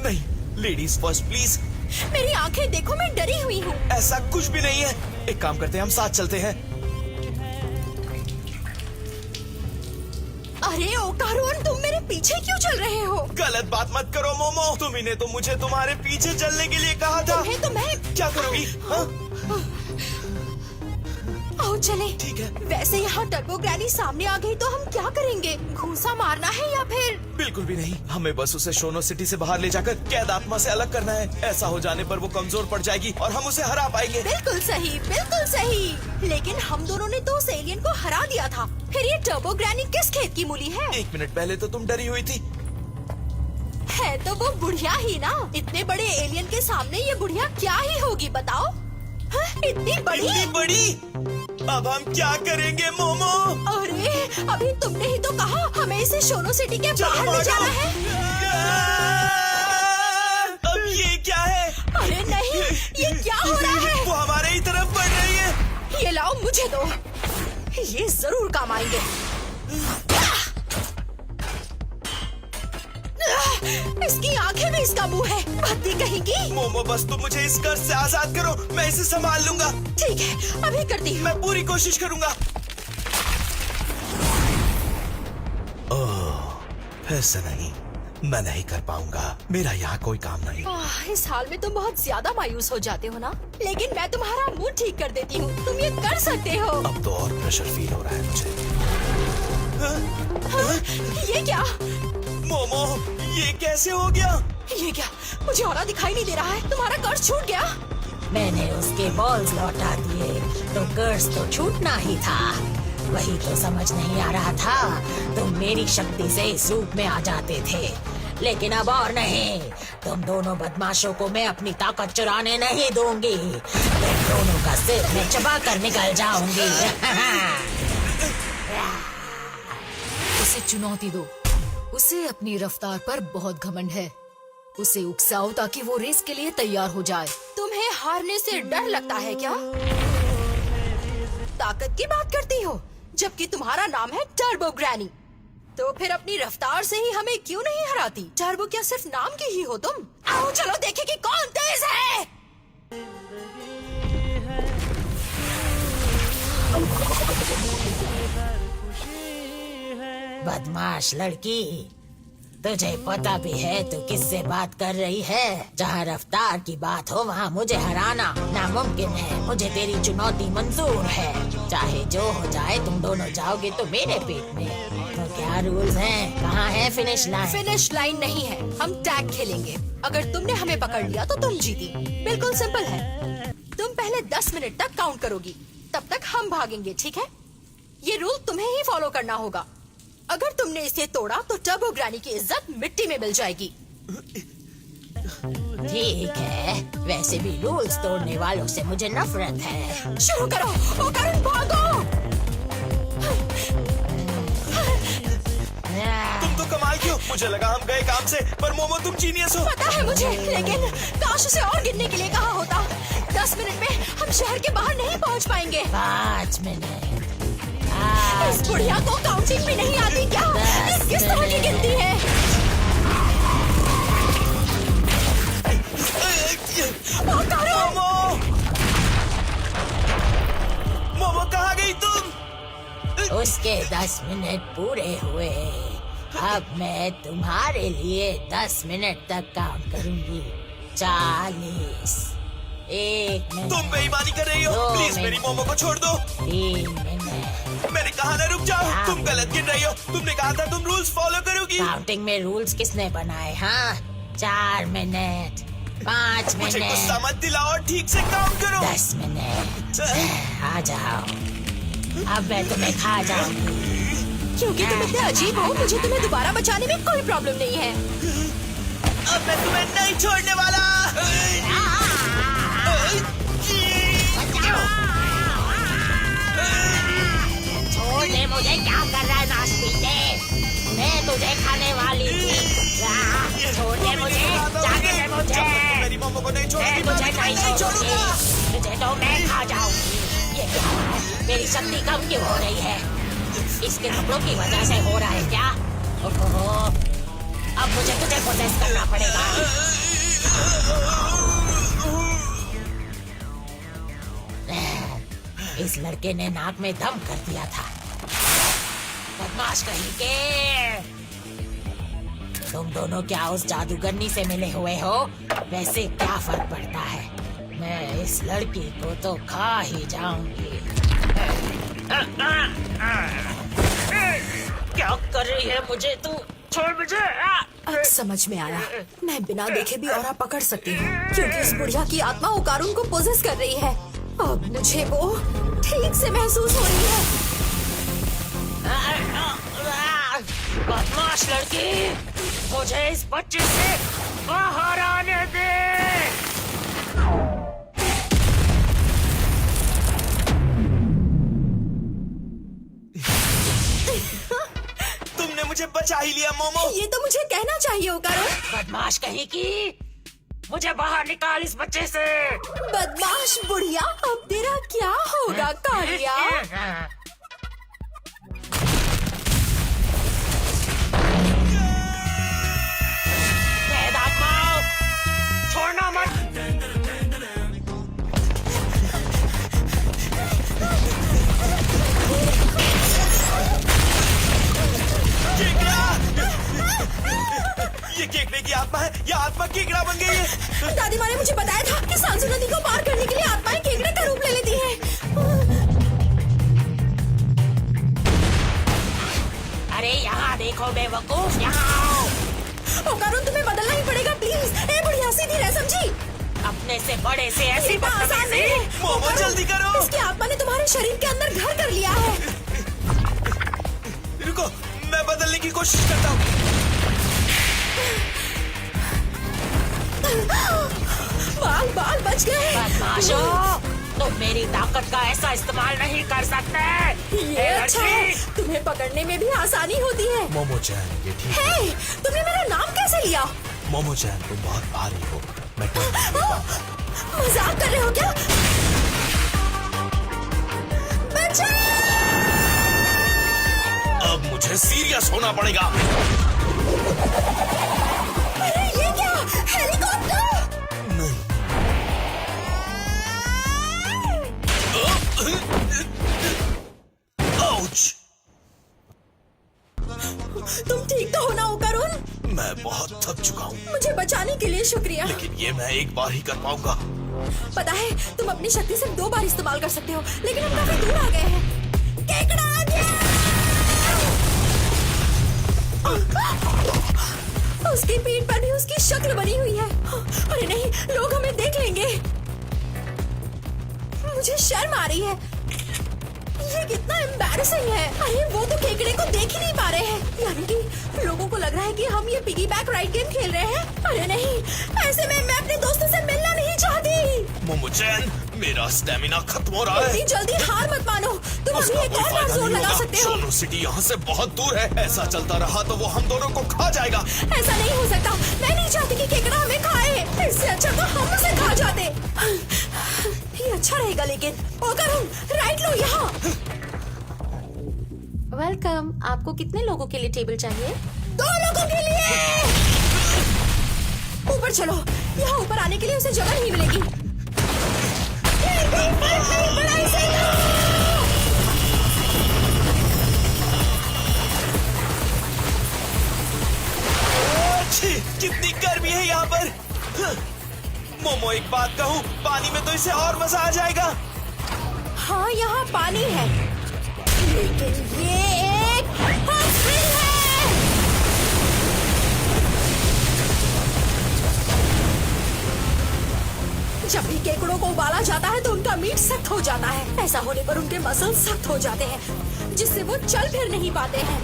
नहीं, ladies first please. मेरी आंखें देखो, मैं डरी हुई हूँ। ऐसा कुछ भी नहीं है। एक काम करते हैं, हम साथ चलते हैं। अरे ओकारुन, तुम मेरे पीछे क्यों चल रहे हो? गलत बात मत करो मोमो, तुम्ही ने तो मुझे तुम्हारे पीछे चलने के लिए कहा था। तुम्हें तो मैं क्या करोगी? हाँ? आओ चले। ठीक है। वैसे यहाँ टर्बो ग्रैनी सामने आ गई तो हम क्या करेंगे? घूंसा मारना है या फिर? बिल्कुल भी नहीं, हमें बस उसे शोनो सिटी से बाहर ले जाकर कैद आत्मा से अलग करना है। ऐसा हो जाने पर वो कमजोर पड़ जाएगी और हम उसे हरा पाएंगे। बिल्कुल सही, बिल्कुल सही। लेकिन हम दोनों ने तो उस एलियन को हरा दिया था। फिर ये टर्बो ग्रैनी किस खेत की मूली है? 1 मिनट पहले तो तुम डरी हुई थी। है तो वो बुढ़िया ही ना। इतने बड़े एलियन के सामने ये बुढ़िया क्या ही होगी बताओ? हाँ, इतनी बड़ी? इतनी बड़ी? अब हम क्या करेंगे मोमो? अरे अभी तुमने ही तो कहा हमें इसे शोनो सिटी के बाहर ले जाना है। अब ये क्या है? अरे नहीं, ये क्या हो रहा है? वो हमारे ही तरफ बढ़ रही है। ये लाओ, मुझे दो, ये जरूर काम आएंगे। इसकी आंखें भी इसका मुंह है, भद्दी कहेगी। मोमो बस तुम मुझे इस कर्ज से आजाद करो, मैं इसे संभाल लूंगा। ठीक है, अभी करती हूँ। मैं पूरी कोशिश करूंगा। ओह, फिर से नहीं, मैं नहीं कर पाऊंगा। मेरा यहाँ कोई काम नहीं। इस हाल में तुम बहुत ज्यादा मायूस हो जाते हो ना, लेकिन मैं तुम्हारा मूड ठीक कर देती हूँ। तुम ये कर सकते हो। अब तो और प्रेशर फील हो रहा है मुझे। ये क्या? मोमो, ये कैसे हो गया? ये क्या? मुझे और दिखाई नहीं दे रहा है। तुम्हारा कर्ज छूट गया? मैंने उसके बॉल्स लौटा दिए तो कर्ज तो छूटना ही था। वही तो समझ नहीं आ रहा था, तुम मेरी शक्ति से इस रूप में आ जाते थे, लेकिन अब और नहीं। तुम दोनों बदमाशों को मैं अपनी ताकत चुराने नहीं दूंगी। तुम दोनों का सिर मैं चबा कर निकल जाऊंगी। उसे चुनौती दो। उसे अपनी रफ्तार पर बहुत घमंड है। उसे उकसाओ ताकि वो रेस के लिए तैयार हो जाए। तुम्हें हारने से डर लगता है क्या? ताकत की बात करती हो, जबकि तुम्हारा नाम है टर्बो ग्रैनी। तो फिर अपनी रफ्तार से ही हमें क्यों नहीं हराती? टर्बो क्या सिर्फ नाम की ही हो तुम? आओ चलो देखें कि कौन तेज है। बदमाश लड़की, तुझे पता भी है तू किससे बात कर रही है? जहाँ रफ्तार की बात हो वहाँ मुझे हराना नामुमकिन है। मुझे तेरी चुनौती मंजूर है। चाहे जो हो जाए, तुम दोनों जाओगे तो मेरे पेट में। तो क्या रूल्स हैं? कहाँ है फिनिश लाइन? फिनिश लाइन नहीं है, हम टैग खेलेंगे। अगर तुमने हमें पकड़ लिया तो तुम जीती। बिल्कुल सिंपल है। तुम पहले 10 मिनट तक काउंट करोगी, तब तक हम भागेंगे, ठीक है? ये रूल तुम्हें ही फॉलो करना होगा। अगर तुमने इसे तोड़ा तो टर्बो ग्रैनी की इज्जत मिट्टी में मिल जाएगी। ठीक है, वैसे भी रूल्स तोड़ने वालों से मुझे नफरत है। शुरू करो, ओकारुन भागो। तुम तो कमाल की हो। मुझे लगा हम गए काम से, पर मोमो तुम जीनियस हो। पता है मुझे, लेकिन काश उसे और गिनने के लिए कहा होता। 10 मिनट में हम शहर के बाहर नहीं पहुंच पाएंगे। 5 मिनट। इस बुढ़िया को काउंटिंग भी नहीं आती क्या? ये किस तरह की गिनती है? मोमो, मोमो कहाँ गई तुम? उसके 10 मिनट पूरे हुए। अब मैं तुम्हारे लिए 10 मिनट तक काम करूंगी। 40, 1 मिनट। तुम बेईमानी कर रही हो। 2 प्लीज मेरी मोमो को छोड़ दो। 3 मिनट। मैंने कहा ना रुक जाओ। तुम गलत गिन रही हो। तुमने कहा था तुम रूल्स फॉलो करोगी। काउंटिंग में रूल्स किसने बनाए? हाँ, 4 मिनट, 5 मुझे मिनट, गुस्सा मत दिलाओ, ठीक से काउंट करो। 10 मिनट। आ जाओ, अब मैं तुम्हें खा जाऊंगी। क्योंकि तुम इतने अजीब हो, मुझे तुम्हें दोबारा बचाने में कोई प्रॉब्लम नहीं है। अब मैं तुम्हें नहीं छोड़ने वाला। छोड़ दे मुझे, क्या कर रहा है नासपीते? मैं तुझे खाने वाली थी। छोड़ दे मुझे, जाने दे मुझे। मेरी मोमो को नहीं छोड़ूंगी। मैं तुझे नहीं छोड़ूंगी, तुझे तो मैं खा जाऊंगी। ये क्या है? मेरी शक्ति कम क्यों हो रही है? इसके कपड़ों की वजह से हो रहा है क्या? ओहो, अब मुझे तुझे पोजेस करना पड़ेगा। इस लड़के ने नाक में दम कर दिया था। बदमाश कहीं के। तुम दोनों क्या उस जादूगरनी से मिले हुए हो? वैसे क्या फर्क पड़ता है, मैं इस लड़की को तो खा ही जाऊंगी। क्या कर रही है मुझे तू? छोड़ मुझे। अब समझ में आया, मैं बिना देखे भी औरा पकड़ सकती हूँ, क्योंकि इस बुढ़िया की आत्मा ओकारुन को पोजेस कर रही है। अब मुझे वो ठीक से महसूस हो रही है। बदमाश लड़की, मुझे इस बच्चे से बाहर आने दे। तुमने मुझे बचा ही लिया मोमो। ये तो मुझे कहना चाहिए ओकारुन। बदमाश कहीं की, मुझे बाहर निकाल इस बच्चे से। बदमाश बुढ़िया, अब तेरा क्या होगा कालिया? छोड़ना मत। ये केकड़े की आत्मा है, ये आत्मा केकड़ा बन गई है। दादी माँ ने मुझे बताया था कि सांसू नदी को पार करने के लिए आत्माएं केकड़े का रूप ले लेती हैं। अरे यहाँ देखो बेवकूफ, यहाँ आओ। ओकारुन, तुम्हें बदलना ही पड़ेगा प्लीज। ए बुढ़िया, सीधी रह, समझी? अपने से बड़े से ऐसी इतना आसान नहीं बदतमीजी। है। मोमो ओकारुन, जल्दी करो। इसकी आत्मा ने तुम्हारे शरीर के अंदर घर कर लिया है। रुको, मैं बदलने की कोशिश करता हूँ। बाल बाल बच गए। बदमाशो, तुम मेरी ताकत का ऐसा इस्तेमाल नहीं कर सकते। ये अच्छा है, तुम्हें पकड़ने में भी आसानी होती है। मोमो चैन, ये ठीक है। हे, तुमने मेरा नाम कैसे लिया? मोमो चैन, तुम बहुत भारी हो। मैं मजाक कर रहे हो क्या? बचाओ! अब मुझे सीरियस होना पड़ेगा। अरे ये क्या? हेलीकॉप्टर! नहीं। आउच! तुम ठीक तो हो ना ओकारुन? मैं बहुत थक चुका हूँ, मुझे बचाने के लिए शुक्रिया। लेकिन ये मैं एक बार ही कर पाऊंगा। पता है, तुम अपनी शक्ति सिर्फ 2 बार इस्तेमाल कर सकते हो, लेकिन हम काफी दूर आ गए हैं। केकड़ा आ गया! उसकी पीठ पर भी उसकी शक्ल बनी हुई है। अरे नहीं, लोग हमें देख लेंगे। मुझे शर्म आ रही है। ये कितना एम्बैरेसिंग है। अरे वो तो केकड़े को देख ही नहीं पा रहे हैं। यानी कि लोगों को लग रहा है कि हम ये पिगी बैक राइड गेम खेल रहे हैं। अरे नहीं, ऐसे में मैं अपने दोस्तों से मिलना नहीं चाहती। मोमो चैन, मेरा स्टेमिना खत्म हो रहा है। इतनी जल्दी हार मत मानो। तुम अभी उसका एक कोई और बार फायदा जोर नहीं लगा होगा। सकते हो। सोनो सिटी यहाँ से बहुत दूर है। ऐसा चलता रहा तो वो हम दोनों को खा जाएगा। ऐसा नहीं हो सकता। मैं नहीं चाहती कि केकड़ा हमें खाए। इससे अच्छा तो हम उसे खा जाते। ये अच्छा रहेगा, लेकिन ओकारुन, राइट लो यहाँ। वेलकम। आपको कितने लोगों के लिए टेबल चाहिए? 2 लोगों के लिए। ऊपर चलो। यहाँ ऊपर आने के लिए उसे जगह नहीं मिलेगी। बड़ाई से छी, कितनी गर्मी है यहाँ पर। मोमो, एक बात कहूँ, पानी में तो इसे और मजा आ जाएगा। हाँ, यहाँ पानी है, लेकिन ये एक हॉस्पिटल है। जब भी केकड़ों को उबाला जाता है तो उनका मीट सख्त हो जाता है। ऐसा होने पर उनके मसल सख्त हो जाते हैं, जिससे वो चल फिर नहीं पाते हैं।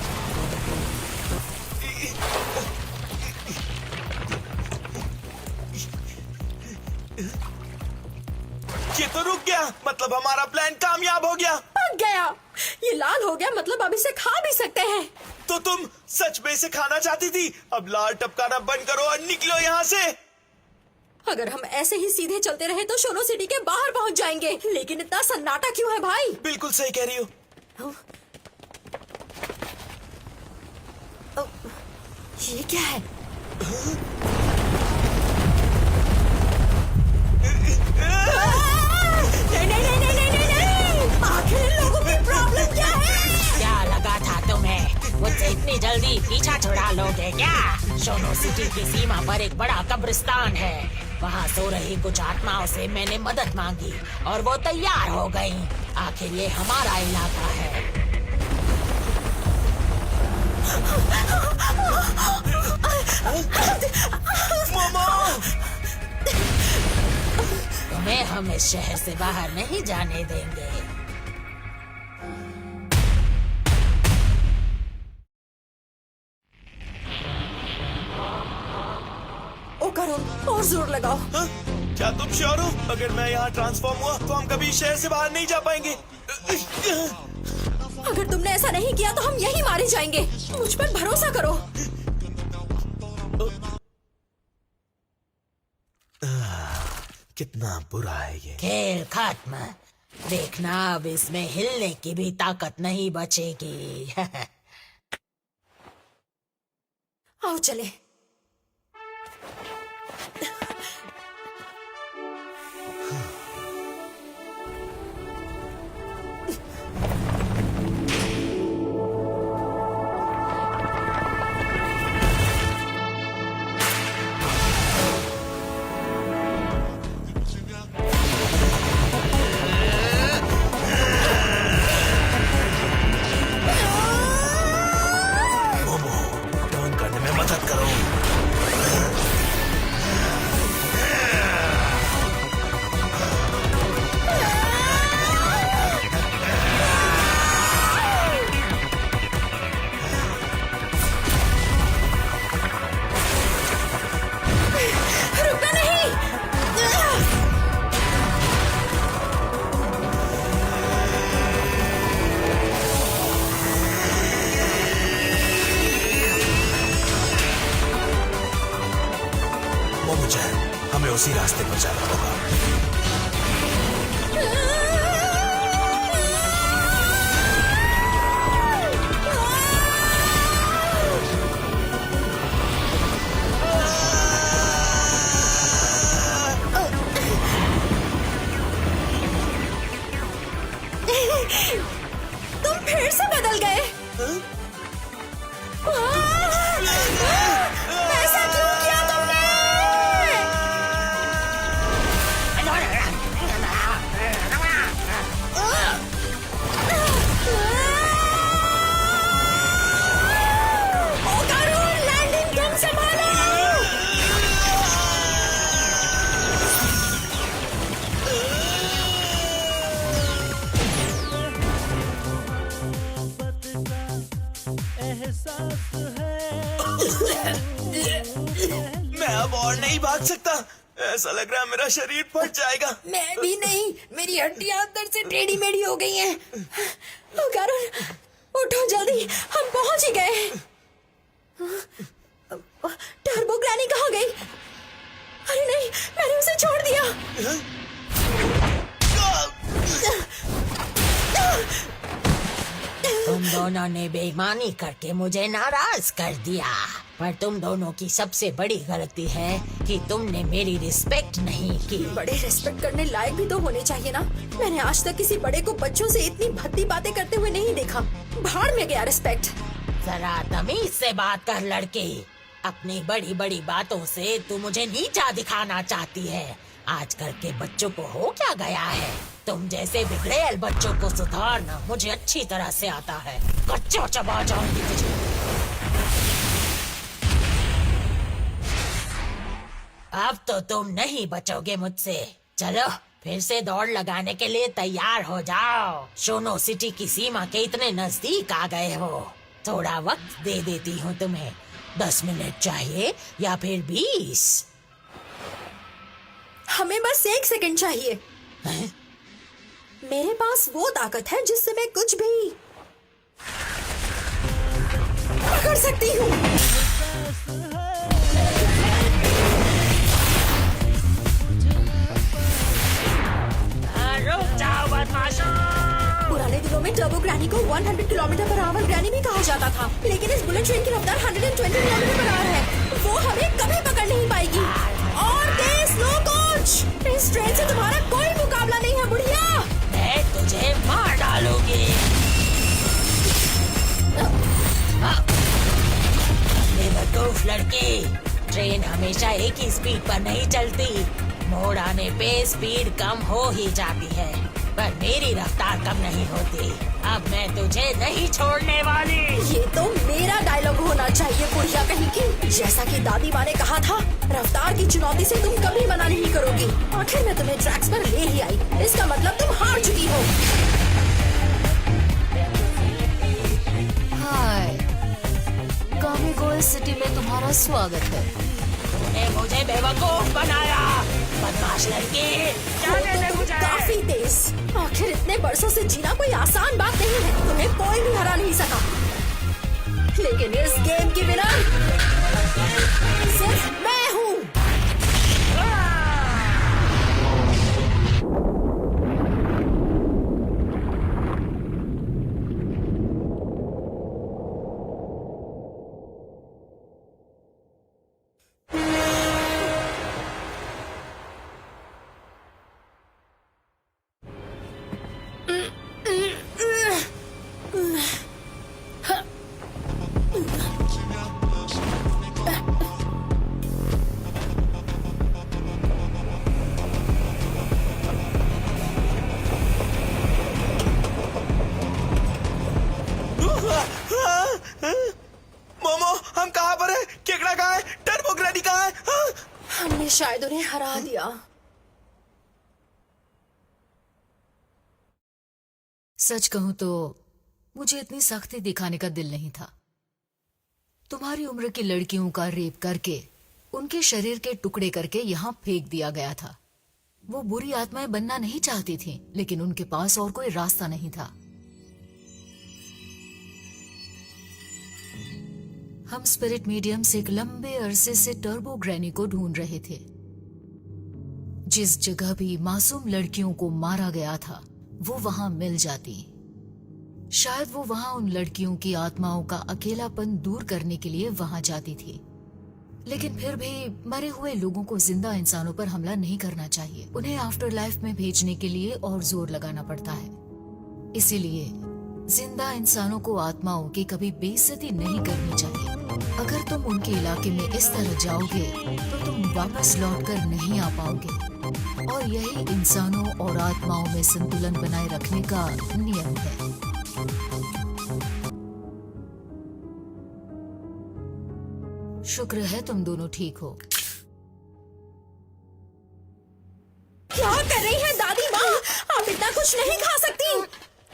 ये तो रुक गया, मतलब हमारा प्लान कामयाब हो गया। पक गया। ये लाल हो गया, मतलब अब इसे खा भी सकते हैं। तो तुम सच में इसे खाना चाहती थी? अब लाल टपकाना बंद करो और निकलो यहाँ से। अगर हम ऐसे ही सीधे चलते रहे तो शोनो सिटी के बाहर पहुंच जाएंगे। लेकिन इतना सन्नाटा क्यों है भाई? बिल्कुल सही कह रही हो। ये क्या है? नहीं नहीं नहीं नहीं नहीं नहीं, आखिर इन लोगों की प्रॉब्लम क्या है? क्या लगा था तुम्हें मुझसे इतनी जल्दी पीछा छुड़ा लोगे क्या? शोनो सिटी की सीमा पर एक बड़ा कब्रिस्तान है। वहाँ सो रही कुछ आत्माओं से मैंने मदद मांगी और वो तैयार हो गयी। आखिर ये हमारा इलाका है। तुम्हें हम इस शहर से बाहर नहीं जाने देंगे। ओ करुण, और जोर लगाओ। हाँ? क्या तुम श्योर हो? अगर मैं यहाँ ट्रांसफॉर्म हुआ तो हम कभी शहर से बाहर नहीं जा पाएंगे। अगर तुमने ऐसा नहीं किया तो हम यहीं मारे जाएंगे। मुझ पर भरोसा करो। कितना बुरा है ये। खेल खत्म। देखना अब इसमें हिलने की भी ताकत नहीं बचेगी। आओ चले। हमें उसी रास्ते पर जाना होगा। तुम फिर से बदल गए। ऐसा क्यों किया तुमने? लैंडिंग तुम संभालो। मैं अब और नहीं भाग सकता। ऐसा लग रहा है मेरा शरीर फट जाएगा। मैं भी नहीं, मेरी हड्डियां अंदर से टेढ़ी मेढ़ी हो गई हैं। ओ करुण, उठो जल्दी, हम पहुंच ही गए। टर्बो ग्रैनी कहाँ गई? अरे नहीं, मैंने उसे छोड़ दिया। तुम दोनों ने बेईमानी करके मुझे नाराज कर दिया, पर तुम दोनों की सबसे बड़ी गलती है कि तुमने मेरी रिस्पेक्ट नहीं की। बड़े रिस्पेक्ट करने लायक भी तो होने चाहिए ना। मैंने आज तक किसी बड़े को बच्चों से इतनी भद्दी बातें करते हुए नहीं देखा। भाड़ में गया रिस्पेक्ट। जरा तमीज से बात कर लड़की। अपनी बड़ी बड़ी बातों से तू मुझे नीचा दिखाना चाहती है। आजकल के बच्चों को हो क्या गया है? तुम जैसे बिगड़ेल बच्चों को सुधारना मुझे अच्छी तरह से आता है। कच्चा चबा जाऊंगी तुझे। अब तो तुम नहीं बचोगे मुझसे। चलो फिर से दौड़ लगाने के लिए तैयार हो जाओ। शोनो सिटी की सीमा के इतने नजदीक आ गए हो। थोड़ा वक्त दे देती हूँ तुम्हें। 10 मिनट चाहिए या फिर 20? हमें बस 1 सेकंड चाहिए। मेरे पास वो ताकत है जिससे मैं कुछ भी कर सकती हूँ। रुक जाओ बदमाशों। पुराने दिनों में टर्बो ग्रैनी को 100 किलोमीटर पर आवर ग्रैनी भी कहा जाता था, लेकिन इस बुलेट ट्रेन की रफ्तार 120 किलोमीटर पर आवर है। वो वो हमें कभी पकड़ नहीं पाएगी। और तेज स्लो कोच, इस ट्रेन से तुम्हारा कोई मुकाबला नहीं है बुढ़िया। मैं तुझे मार डालूंगी। बेवकूफ लड़की, ट्रेन हमेशा एक ही स्पीड पर नहीं चलती। मोड़ आने पे स्पीड कम हो ही जाती है, पर मेरी रफ्तार कम नहीं होती। अब मैं तुझे नहीं छोड़ने वाली। ये तो मेरा डायलॉग होना चाहिए बुढ़िया कहीं की। जैसा कि दादी माँ ने कहा था, रफ्तार की चुनौती से तुम कभी मना नहीं करोगी। आखिर मैं तुम्हें ट्रैक्स पर ले ही आई, इसका मतलब तुम हार चुकी हो। हाय, कामिगो सिटी में तुम्हारा स्वागत है। तूने मुझे बेवकूफ बनाया, बदमाश लड़की। जाने दे मुझे। काफी तेज। आखिर इतने बरसों से जीना कोई आसान बात नहीं है। तुम्हें कोई भी हरा नहीं सका, लेकिन इस गेम की विनर सिर्फ मैं हूँ। मोमो, हम कहाँ पर हैं? केकड़ा कहाँ है? टर्बो ग्रैनी कहाँ है? हाँ? हमने शायद उन्हें हरा दिया। सच कहूं तो मुझे इतनी सख्ती दिखाने का दिल नहीं था। तुम्हारी उम्र की लड़कियों का रेप करके उनके शरीर के टुकड़े करके यहाँ फेंक दिया गया था। वो बुरी आत्माएं बनना नहीं चाहती थीं, लेकिन उनके पास और कोई रास्ता नहीं था। हम स्पिरिट मीडियम्स एक लंबे अरसे से टर्बो ग्रैनी को ढूंढ रहे थे। जिस जगह भी मासूम लड़कियों को मारा गया था, वो वहां मिल जाती। शायद वो वहां उन लड़कियों की आत्माओं का अकेलापन दूर करने के लिए वहां जाती थी। लेकिन फिर भी मरे हुए लोगों को जिंदा इंसानों पर हमला नहीं करना चाहिए। उन्हें आफ्टर लाइफ में भेजने के लिए और जोर लगाना पड़ता है। इसीलिए जिंदा इंसानों को आत्माओं की कभी बेइज्जती नहीं करनी चाहिए। अगर तुम उनके इलाके में इस तरह जाओगे तो तुम वापस लौटकर नहीं आ पाओगे। और यही इंसानों और आत्माओं में संतुलन बनाए रखने का नियम है। शुक्र है तुम दोनों ठीक हो। क्या कर रही है दादी माँ? आप इतना कुछ नहीं खा सकती।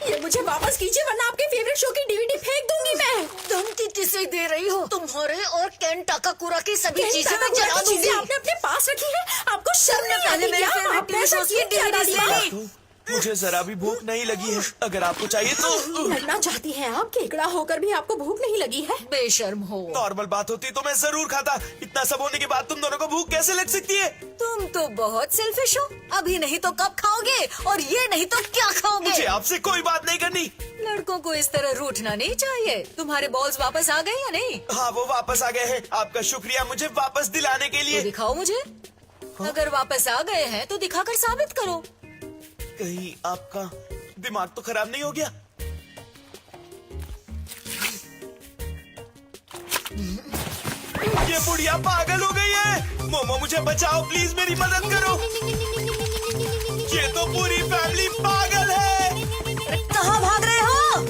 ये मुझे वापस कीजिए, वरना आपके फेवरेट शो की डीवीडी फेंक दूंगी मैं। तुम किसे दे रही हो? तुम्हारे और केन टाकाकुरा की सभी चीजें मैं जला दूंगी। आपने अपने पास रखी है, आपको शर्म नहीं आती क्या? आपने ऐसा क्यों किया दादी माँ? मुझे जरा भी भूख नहीं लगी है। अगर आपको चाहिए तो। लड़ना चाहती हैं आप? केकड़ा होकर भी आपको भूख नहीं लगी है? बेशर्म हो। नॉर्मल बात होती तो मैं जरूर खाता। इतना सब होने के बाद तुम दोनों को भूख कैसे लग सकती है? तुम तो बहुत सेल्फिश हो। अभी नहीं तो कब खाओगे, और ये नहीं तो क्या खाओगे? मुझे आपसे कोई बात नहीं करनी। लड़कों को इस तरह रूठना नहीं चाहिए। तुम्हारे बॉल्स वापस आ गए या नहीं? हाँ, वो वापस आ गए हैं। आपका शुक्रिया मुझे वापस दिलाने के तो लिए। दिखाओ मुझे। अगर वापस आ गए हैं तो दिखाकर साबित करो। कहीं आपका दिमाग तो खराब नहीं हो गया? ये बुढ़िया पागल हो गई है। मोमो, मुझे बचाओ प्लीज, मेरी मदद करो। ये तो पूरी फैमिली पागल है। कहाँ भाग रहे हो?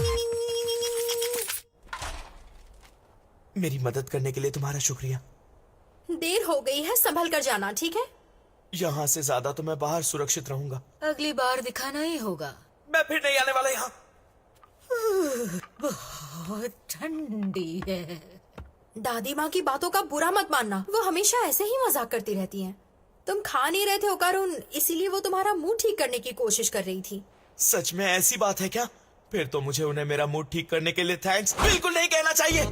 मेरी मदद करने के लिए तुम्हारा शुक्रिया। देर हो गई है, संभल कर जाना, ठीक है? यहाँ से ज्यादा तो मैं बाहर सुरक्षित रहूंगा। अगली बार दिखाना ही होगा। मैं फिर नहीं आने वाला यहाँ। बहुत ठंडी है। दादी माँ की बातों का बुरा मत मानना, वो हमेशा ऐसे ही मजाक करती रहती हैं। तुम खा नहीं रहे थे ओकारुन, इसीलिए वो तुम्हारा मूड ठीक करने की कोशिश कर रही थी। सच में ऐसी बात है क्या? फिर तो मुझे उन्हें मेरा मूड ठीक करने के लिए थैंक्स बिल्कुल नहीं कहना चाहिए।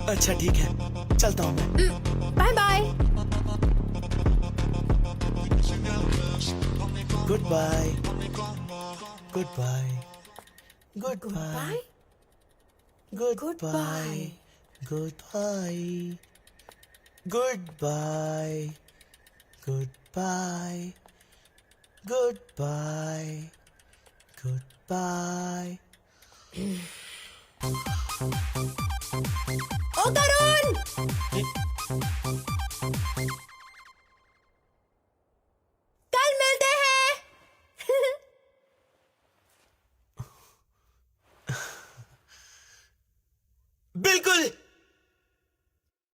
अच्छा ठीक है, चलता हूँ मैं। Bye bye. Goodbye. Goodbye. Goodbye. Goodbye. Goodbye. Goodbye. Goodbye. Goodbye. Goodbye. ओ तरुण